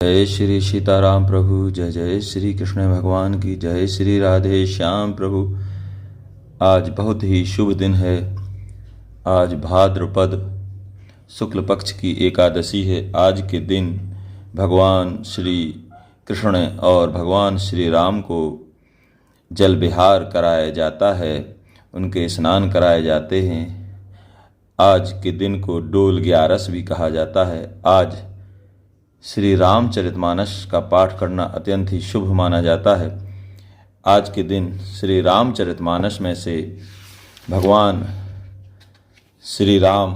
जय श्री सीताराम प्रभु, जय जय श्री कृष्ण भगवान की, जय श्री राधे श्याम प्रभु। आज बहुत ही शुभ दिन है। आज भाद्रपद शुक्ल पक्ष की एकादशी है। आज के दिन भगवान श्री कृष्ण और भगवान श्री राम को जल विहार कराया जाता है, उनके स्नान कराए जाते हैं। आज के दिन को डोल ग्यारस भी कहा जाता है। आज श्री रामचरितमानस का पाठ करना अत्यंत ही शुभ माना जाता है। आज के दिन श्री रामचरितमानस में से भगवान श्री राम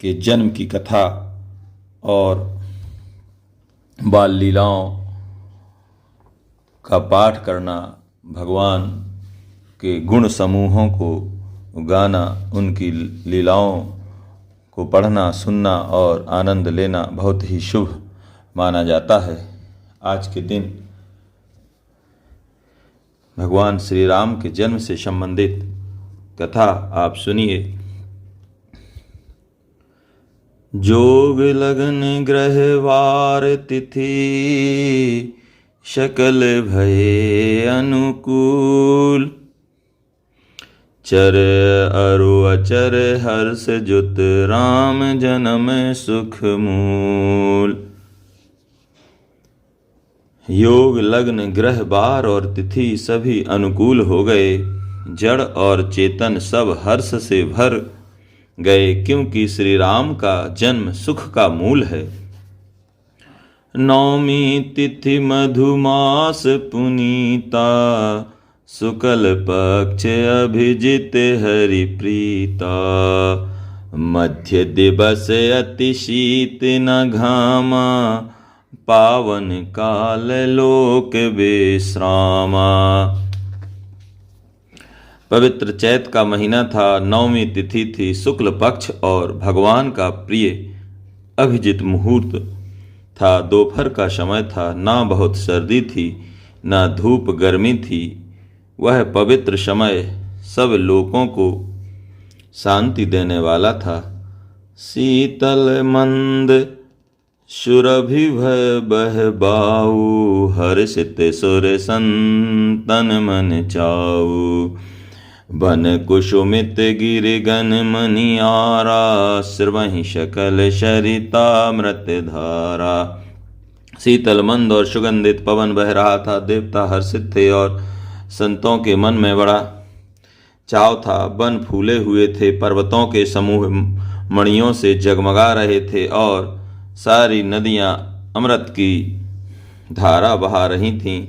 के जन्म की कथा और बाल लीलाओं का पाठ करना, भगवान के गुण समूहों को गाना, उनकी लीलाओं को पढ़ना, सुनना और आनंद लेना बहुत ही शुभ माना जाता है। आज के दिन भगवान श्री राम के जन्म से संबंधित कथा आप सुनिए। जोग लगन ग्रह वार तिथि, शकल भये अनुकूल। चर अरु अचर हर्ष जुत, राम जन्म सुख मूल। योग लग्न ग्रह बार और तिथि सभी अनुकूल हो गए। जड़ और चेतन सब हर्ष से भर गए, क्योंकि श्री राम का जन्म सुख का मूल है। नौमी तिथि मधुमास पुनीता, शुक्ल पक्ष अभिजित हरि प्रीता। मध्य दिवस अति शीत न घामा, पावन काल लोक विश्रामा। पवित्र चैत का महीना था। नौवीं तिथि थी, शुक्ल पक्ष और भगवान का प्रिय अभिजित मुहूर्त था। दोपहर का समय था। ना बहुत सर्दी थी, ना धूप गर्मी थी। वह पवित्र समय सब लोगों को शांति देने वाला था। शीतल मंद सुरभि भय बह बाऊ, हर्षित सुर संतन मन चाऊ। बन कुसुमित गिरिगन मनियारा, श्रवहि सकल सरितामृत धारा। शीतल मंद और सुगंधित पवन बह रहा था। देवता हर्षित थे और संतों के मन में बड़ा चाव था। वन फूले हुए थे, पर्वतों के समूह मणियों से जगमगा रहे थे और सारी नदियां अमृत की धारा बहा रही थीं।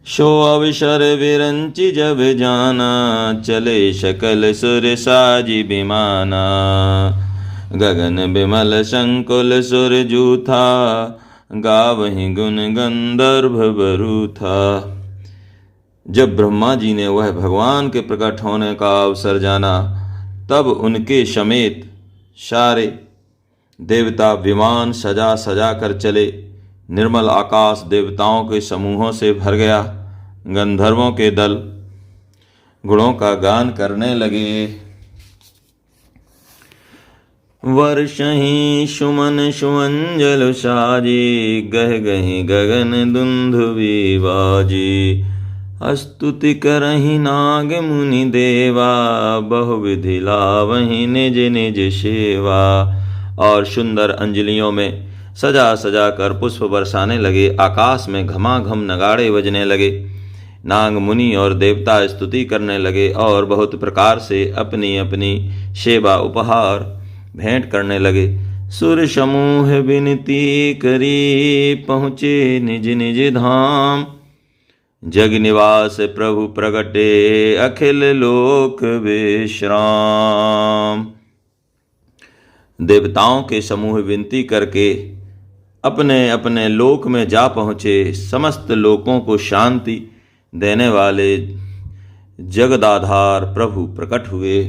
शो अवसर विरंचि जब जाना, चले सकल सुर साजी विमाना। गगन विमल संकुल सुर जूथा, गावहि गुण गंधर्व बरू था। जब ब्रह्मा जी ने वह भगवान के प्रकट होने का अवसर जाना, तब उनके समेत सारे देवता विमान सजा सजा कर चले। निर्मल आकाश देवताओं के समूहों से भर गया। गंधर्वों के दल गुणों का गान करने लगे। वर्षहि सुमन सुअंजल साजी, गह गहि गगन दुंदुभि बाजी। स्तुति करहि नाग मुनि देवा, बहुविधि लावहि निज निज सेवा। और सुंदर अंजलियों में सजा सजा कर पुष्प बरसाने लगे। आकाश में घमाघम नगाड़े बजने लगे। नाग मुनि और देवता स्तुति करने लगे और बहुत प्रकार से अपनी अपनी सेवा उपहार भेंट करने लगे। सुर समूह विनती करी, पहुँचे निज निज धाम। जग निवास प्रभु प्रगटे, अखिल लोक विश्राम। देवताओं के समूह विनती करके अपने अपने लोक में जा पहुँचे। समस्त लोकों को शांति देने वाले जगदाधार प्रभु प्रकट हुए।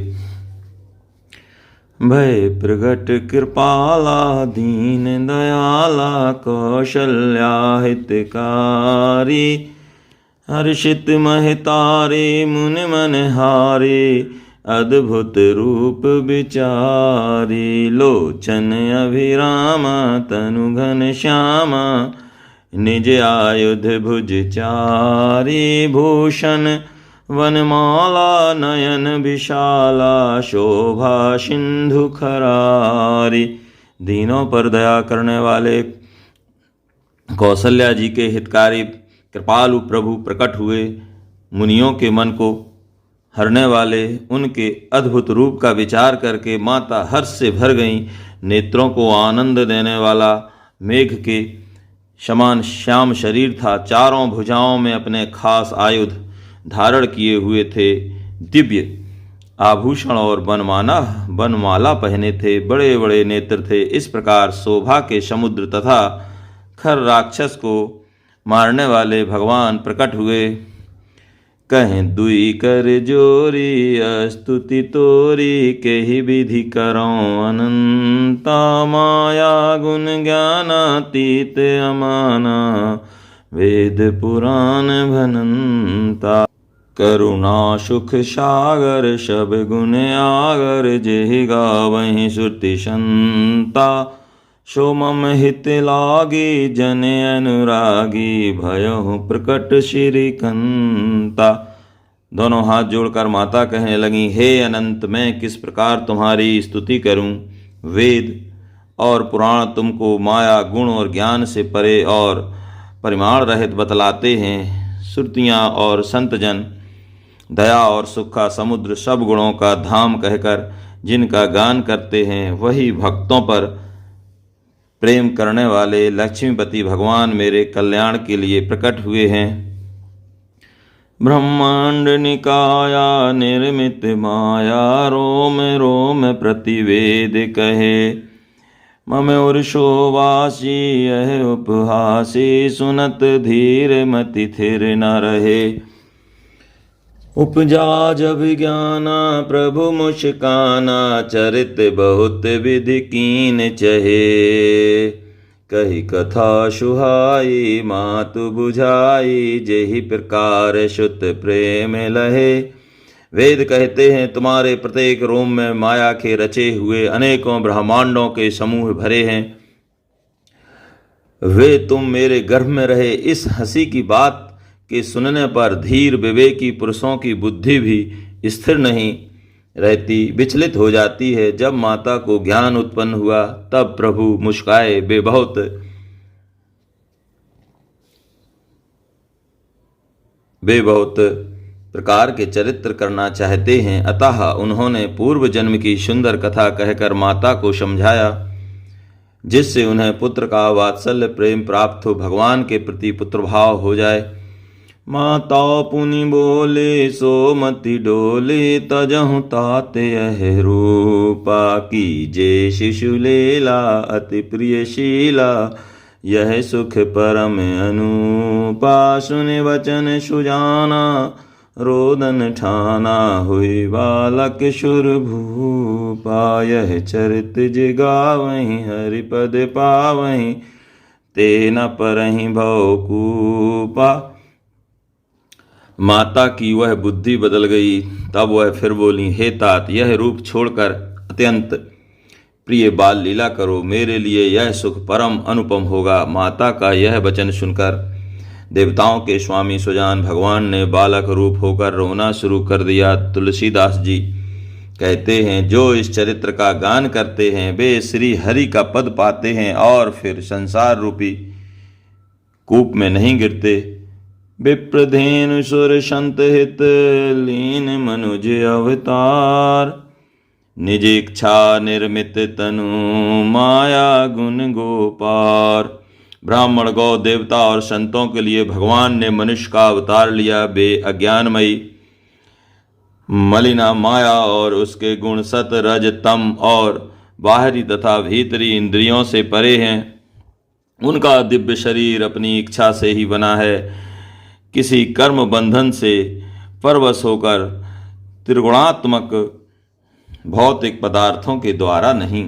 भय प्रगट कृपाला, दीन दयाला, कौशल्या हितकारी। हर्षित महतारे मुन मन हारे, अद्भुत रूप विचारी। लोचन अभिरामा तनु घन श्यामा निज आयुध भुज चारी। भूषण वनमाला नयन विशाला शोभा सिंधु खरारी। दीनों पर दया करने वाले कौशल्या जी के हितकारी कृपालु प्रभु प्रकट हुए। मुनियों के मन को हरने वाले उनके अद्भुत रूप का विचार करके माता हर्ष से भर गईं। नेत्रों को आनंद देने वाला मेघ के समान श्याम शरीर था। चारों भुजाओं में अपने खास आयुध धारण किए हुए थे। दिव्य आभूषण और बनमाला पहने थे। बड़े बड़े नेत्र थे। इस प्रकार शोभा के समुद्र तथा खर राक्षस को मारने वाले भगवान प्रकट हुए। कहें दुई कर जोरी स्तुति तोरी केहि विधि करों अनंता। माया गुण ज्ञानातीत अमाना वेद पुराण भनंता। करुणा सुख सागर सब गुण आगर जेहि गावहि श्रुति संता। सो मम हित लागी जन अनुरागी भयहु प्रकट श्रीकंता। दोनों हाथ जोड़कर माता कहने लगी, हे अनंत, मैं किस प्रकार तुम्हारी स्तुति करूं। वेद और पुराण तुमको माया गुण और ज्ञान से परे और परिमाण रहित बतलाते हैं। श्रुतियाँ और संतजन दया और सुख का समुद्र सब गुणों का धाम कहकर जिनका गान करते हैं, वही भक्तों पर प्रेम करने वाले लक्ष्मीपति भगवान मेरे कल्याण के लिए प्रकट हुए हैं। ब्रह्मांड निकाया निर्मित माया रोम रोम प्रतिवेद कहे। मम उर्षोवासी यह उपहासी सुनत धीर मति थिर न रहे। उपजा जब ज्ञाना प्रभु मुस्काना चरित बहुत विधि कीन चहे। कही कथा सुहाई मातु बुझाई जेहि प्रकार सुत प्रेम लहे। वेद कहते हैं, तुम्हारे प्रत्येक रोम में माया के रचे हुए अनेकों ब्रह्मांडों के समूह भरे हैं। वे तुम मेरे गर्भ में रहे। इस हंसी की बात के सुनने पर धीर विवेकी पुरुषों की बुद्धि भी स्थिर नहीं रहती, विचलित हो जाती है। जब माता को ज्ञान उत्पन्न हुआ तब प्रभु मुस्काए। वे बहुत प्रकार के चरित्र करना चाहते हैं, अतः उन्होंने पूर्व जन्म की सुंदर कथा कहकर माता को समझाया, जिससे उन्हें पुत्र का वात्सल्य प्रेम प्राप्त हो, भगवान के प्रति पुत्र भाव हो जाए। माता पुनि बोले सो मति डोले तजहु ताते यह रूपा। कीजे शिशु लीला अति प्रिय शीला यह सुख परम अनुपा। सुन वचन सुजाना रोदन ठाना हुई बालक सुर भूपा। यह चरित जिगावहीं हरिपद पावहीं तेन परहि भवकूपा। माता की वह बुद्धि बदल गई। तब वह फिर बोली, हे तात, यह रूप छोड़कर अत्यंत प्रिय बाल लीला करो, मेरे लिए यह सुख परम अनुपम होगा। माता का यह वचन सुनकर देवताओं के स्वामी सुजान भगवान ने बालक रूप होकर रोना शुरू कर दिया। तुलसीदास जी कहते हैं, जो इस चरित्र का गान करते हैं वे श्री हरि का पद पाते हैं और फिर संसार रूपी कूप में नहीं गिरते। विप्रधेनु सुर संत हित लीन मनुज अवतार। निज इच्छा निर्मित तनु माया गुण गोपार। ब्राह्मण गौ देवता और संतों के लिए भगवान ने मनुष्य का अवतार लिया। वे अज्ञानमयी मलिना माया और उसके गुण सत रज तम और बाहरी तथा भीतरी इंद्रियों से परे हैं। उनका दिव्य शरीर अपनी इच्छा से ही बना है, किसी कर्म बंधन से परवश होकर त्रिगुणात्मक भौतिक पदार्थों के द्वारा नहीं।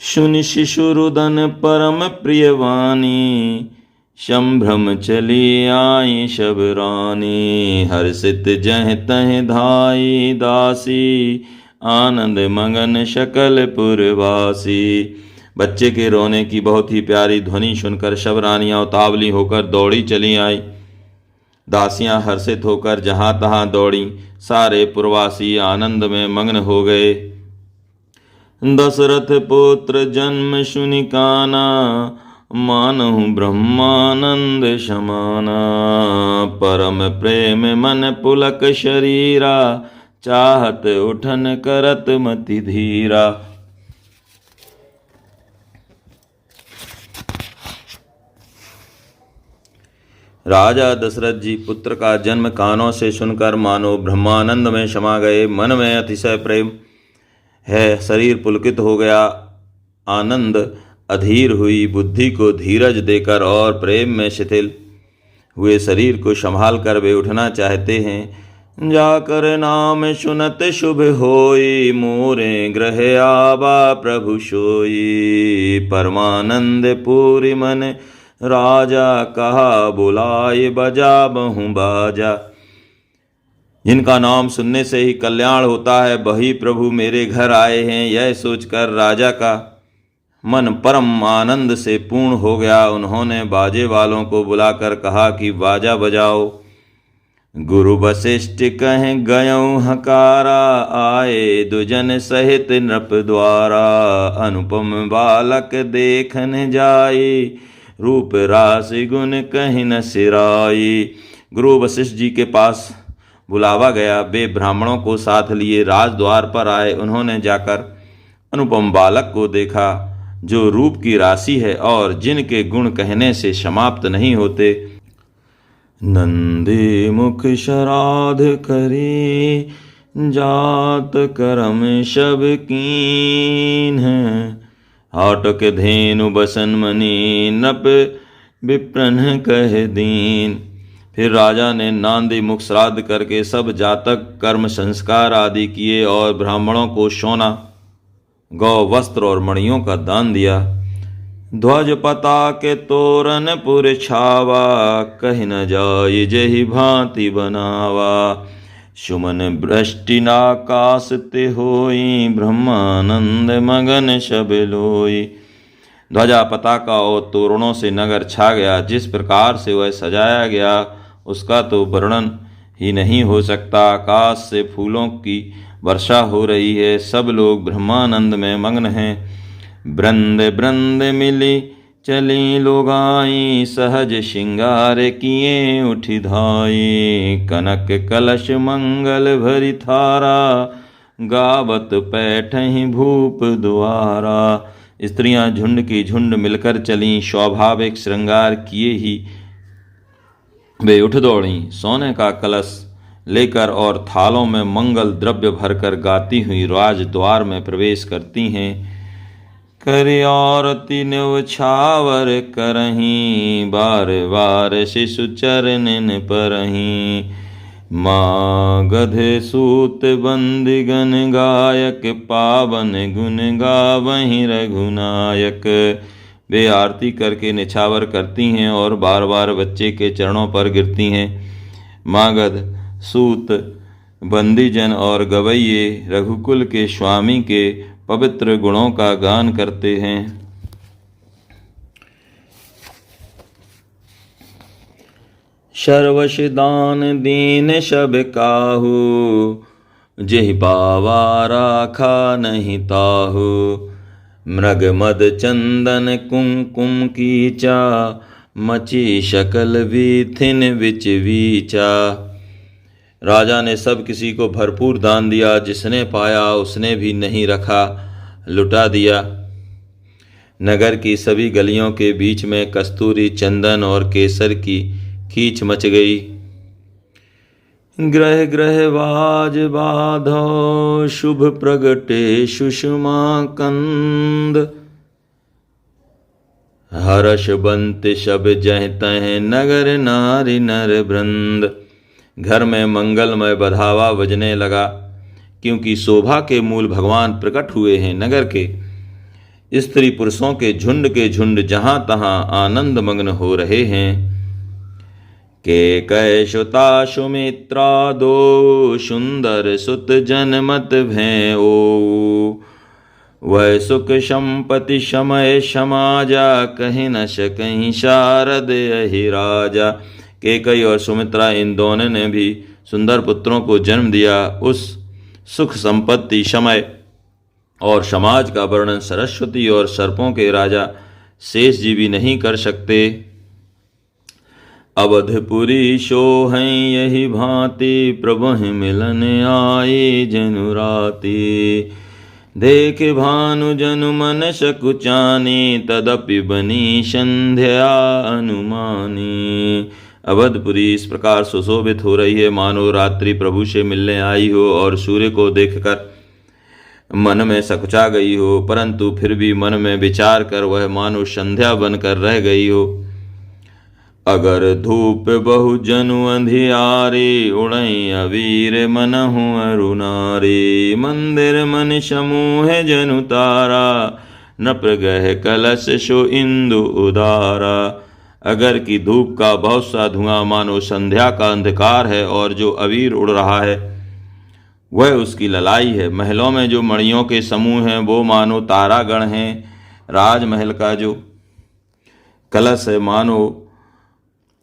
सुनि शिशु रुदन परम प्रिय वाणी संभ्रम चली आई शब रानी, हर्षित जह तह धाई दासी, आनंद मगन शकल पुरवासी। बच्चे के रोने की बहुत ही प्यारी ध्वनि सुनकर शब रानियां उतावली होकर दौड़ी चली आई। दासियां हर्षित होकर जहां तहां दौड़ी। सारे पुरवासी आनंद में मग्न हो गए। दशरथ पुत्र जन्म सुनि काना, मानहु ब्रह्मानंद समाना। परम प्रेम मन पुलक शरीरा, चाहत उठन करत मति धीरा। राजा दशरथ जी पुत्र का जन्म कानों से सुनकर मानो ब्रह्मानंद में समा गए। मन में अतिशय प्रेम है, शरीर पुलकित हो गया, आनंद अधीर हुई। बुद्धि को धीरज देकर और प्रेम में शिथिल हुए शरीर को संभाल कर वे उठना चाहते हैं। जाकर नाम सुनत शुभ होई, मोरे ग्रह आबा प्रभु सोई। परमानंद पूरी मन राजा, कहा बुलाए बजा बहु बाजा। जिनका नाम सुनने से ही कल्याण होता है, वही प्रभु मेरे घर आए हैं। यह सोचकर राजा का मन परम आनंद से पूर्ण हो गया। उन्होंने बाजे वालों को बुलाकर कहा कि बाजा बजाओ। गुरु वशिष्ठ कहें गयऊँ हकारा, आए दुजन सहित नृप द्वारा। अनुपम बालक देखन जाई, रूप राशि गुण कहीं न सिराई। गुरु वशिष्ठ जी के पास बुलावा गया। वे ब्राह्मणों को साथ लिए राजद्वार पर आए। उन्होंने जाकर अनुपम बालक को देखा, जो रूप की राशि है और जिनके गुण कहने से समाप्त नहीं होते। नंदी मुख श्राद्ध करी, जात करम सब कीन। हाटक धेनु बसन मनी, नप विप्रन कह दीन। फिर राजा ने नांदी मुख श्राद्ध करके सब जातक कर्म संस्कार आदि किए और ब्राह्मणों को सोना, गौ, वस्त्र और मणियों का दान दिया। ध्वज पताके तोरण पुर छावा, कहि न जाय जहि भांति बनावा। सुमन वृष्टि नाकाश ते होई, ब्रह्मानंद मगन सब लोई। ध्वजा, पताका और तोरणों से नगर छा गया। जिस प्रकार से वह सजाया गया उसका तो वर्णन ही नहीं हो सकता। आकाश से फूलों की वर्षा हो रही है। सब लोग ब्रह्मानंद में मग्न हैं। वृंद वृंद मिली चली लोगाई, सहज श्रृंगार किए उठी धाई। कनक कलश मंगल भरी थारा, गावत पैठहि भूप द्वारा। स्त्रियां झुंड की झुंड मिलकर चलीं। स्वाभाविक श्रृंगार किए ही वे उठ दौड़ीं। सोने का कलश लेकर और थालों में मंगल द्रव्य भरकर गाती हुई राजद्वार में प्रवेश करती हैं। करि आरती न्यौछावर करहीं, बार बार शिशु चरणन परहीं। माँ गधे सूत बंदिगन गायक, पावन गुण गावहीं रघुनायक। वे आरती करके निछावर करती हैं और बार बार बच्चे के चरणों पर गिरती हैं। मागध, सूत, बंदीजन और गवैये रघुकुल के स्वामी के पवित्र गुणों का गान करते हैं। सर्वश दान दीन सब काहू, जेहि पावा राखा नहीं ताहू। मृग मद चंदन कुमकुम कीचा, मची शकल वीथिन विच वीचा। राजा ने सब किसी को भरपूर दान दिया। जिसने पाया उसने भी नहीं रखा, लुटा दिया। नगर की सभी गलियों के बीच में कस्तूरी, चंदन और केसर की खींच मच गई। ग्रह ग्रह बाज बाधो, शुभ प्रगटे सुषमा कंद। हर्ष बंत शब जह तह, नगर नारी नर वृंद। घर में मंगलमय बधावा बजने लगा, क्योंकि शोभा के मूल भगवान प्रकट हुए हैं। नगर के स्त्री पुरुषों के झुंड जहां तहां आनंद मग्न हो रहे हैं। केकयसुता सुमित्रा दो सुंदर सुत जनमत भैओ, वह सुख संपत्ति समय समाजा, कहीं न सकहीं शारद यही राजा। केकई और सुमित्रा इन दोनों ने भी सुंदर पुत्रों को जन्म दिया। उस सुख संपत्ति समय और समाज का वर्णन सरस्वती और सर्पों के राजा शेष जी भी नहीं कर सकते। अवधपुरी सोहं यही भांति, प्रभु मिलन आए जनु राति। देख भानु जनु मन सकुचानी, तदपि बनी संध्या अनुमानी। अवधपुरी इस प्रकार सुशोभित हो रही है मानो रात्रि प्रभु से मिलने आई हो और सूर्य को देखकर मन में सकुचा गई हो, परंतु फिर भी मन में विचार कर वह मानो संध्या बनकर रह गई हो। अगर धूप बहु जनु अंधियारे, उड़ई अवीर मनहु अरुणारे। मंदिर मन समूह जनु तारा, नप्र गह कलश सो इंदु उदारा। अगर की धूप का बहुत सा धुआं मानो संध्या का अंधकार है, और जो अवीर उड़ रहा है वह उसकी ललाई है। महलों में जो मणियों के समूह हैं वो मानो तारागण हैं। राजमहल का जो कलश है मानो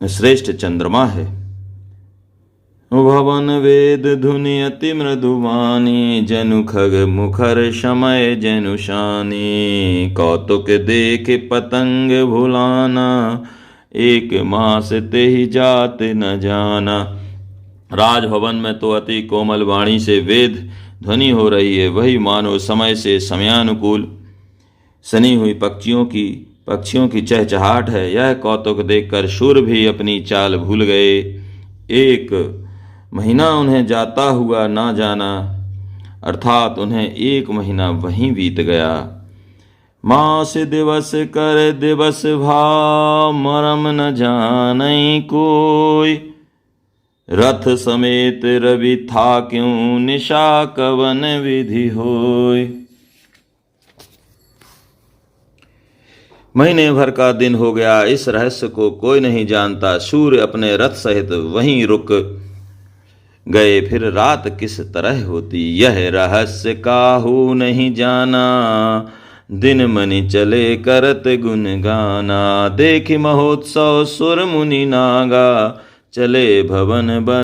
श्रेष्ठ चंद्रमा है। भवन वेद धुनि अति मृदुवानी, जनु खग मुखर समय जनु शानी। कौतुक देख पतंग भुलाना, एक मास ते ही जात न जाना। राजभवन में तो अति कोमल वाणी से वेद ध्वनि हो रही है, वही मानो समय से समयानुकूल सनी हुई पक्षियों की चहचहाट है। यह कौतुक देखकर शूर भी अपनी चाल भूल गए। एक महीना उन्हें जाता हुआ ना जाना, अर्थात उन्हें एक महीना वहीं बीत गया। मास दिवस कर दिवस भाव, मरम न जानई कोई। रथ समेत रवि था क्यों, निशा कवन विधि होय। महीने भर का दिन हो गया, इस रहस्य को कोई नहीं जानता। सूर्य अपने रथ सहित वहीं रुक गए, फिर रात किस तरह होती यह रहस्य काहू नहीं जाना। दिन मनि चले करत गुन गाना, देखि महोत्सव सुर मुनि नागा। चले भवन बन